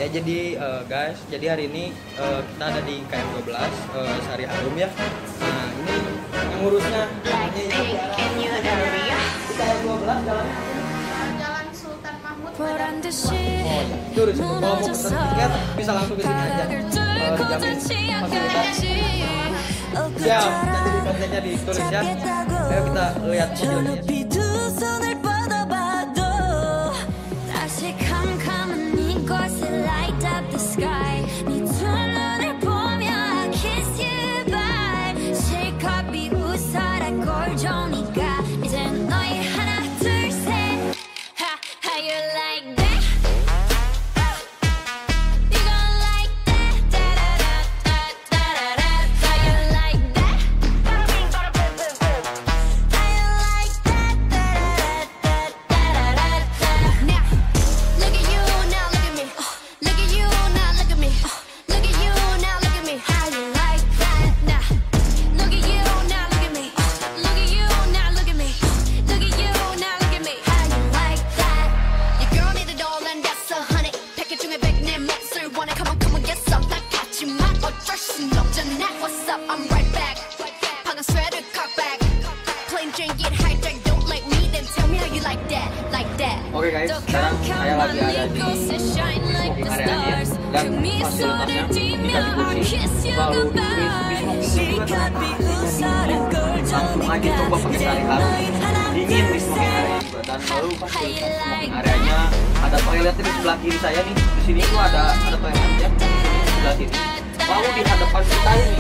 Ya jadi guys, jadi hari ini kita ada di KM12 Sari Harum ya. Nah ini yang ngurusnya namanya di KM12 Jalan Sultan Mahmud. Oh ya, itu risiko. Kalau mau pesen tiket bisa langsung ke sini aja. Dijamin fasilitas. Siap, nanti di kontennya ditulis ya. Ayo kita lihat mobilnya. Oke guys, sekarang saya lagi ada di smoking area dan fasilitasnya dikasih kursi, lalu di smoking juga langsung aja coba pakai Sari Harum, dingin di smoking area juga. Dan lalu fasilitas smoking areanya ada toiletnya di sebelah kiri saya nih, di sini tuh ada toiletnya di sebelah sini. Lalu di hadapan kita ini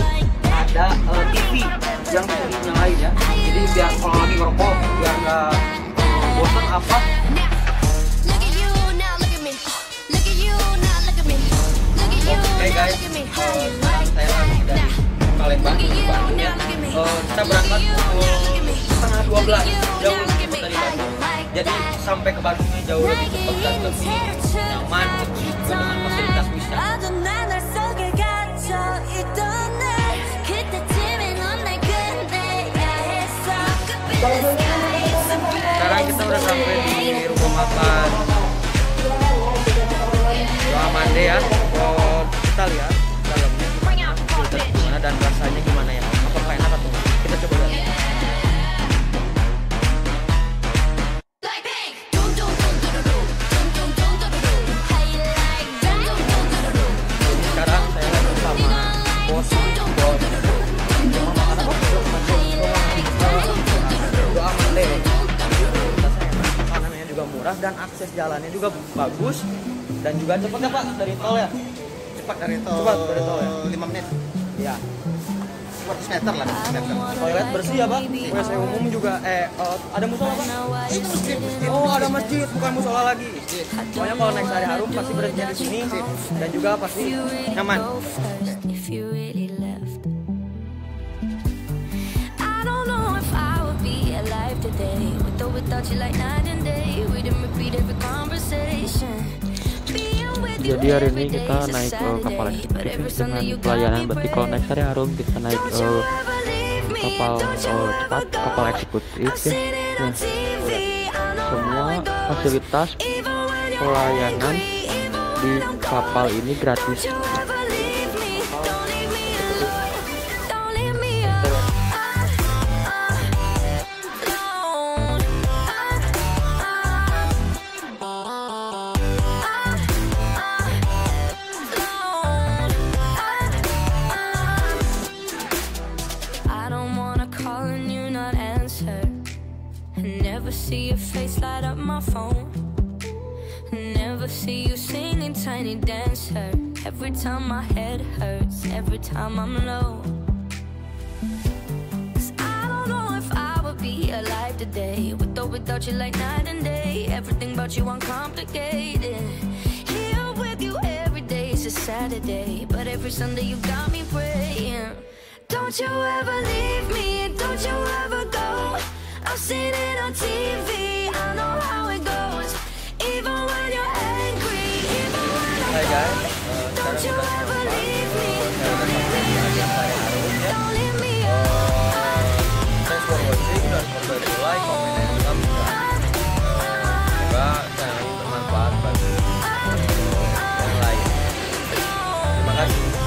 ada TV yang bisa dinyalain ya, jadi biar kalau lagi ngerokok biar nggak bosan apa. Oke guys, sekarang saya lagi dari Palembang di Bandung ya. Kita berangkat pukul setengah 12, jauh lebih cepat dari Bandung. Jadi sampai ke Bandungnya jauh lebih cepat dan lebih nyaman, juga dengan fasilitas bisa. Sekarang kita udah sampai di rumah makan Doa Mande ya. Kita lihat dalamnya gimana dan rasanya gimana ya, apakah enak atau enggak, kita coba lihat. Sekarang saya lagi bersama bos rumah makan apa? Doa Mande. Makanannya juga murah dan akses jalannya juga bagus dan juga cepat ya Pak dari tol ya. Cepat dari tol ya. 5 menit. Iya. 100 meter lah. Toilet bersih ya Pak. WC umum juga ada musola Pak? Itu masjid. Oh ada masjid, bukan musola lagi. Pokoknya kalau naik Sari Harum pasti berhenti di sini dan juga pasti nyaman. Jadi hari ini kita naik kapal eksekutif dengan pelayanan. Berarti kalau naik Sari Harum kita naik kapal cepat, kapal eksekutif ya. Nah, semua fasilitas pelayanan di kapal ini gratis. Never see your face light up my phone. Never see you singing Tiny Dancer. Every time my head hurts, every time I'm low. 'Cause I don't know if I would be alive today, with or without you like night and day. Everything about you uncomplicated. Here with you every day is a Saturday, but every Sunday you got me praying. Don't you ever leave me, don't you ever go. I've seen it on TV, I know how it goes. Even when you're angry, even when I'm Hai guys, sekarang kita sempat don't leave me thanks for watching, don't forget to like, comment, and subscribe. Semoga channel ini bermanfaat bagi yang lain. lagi.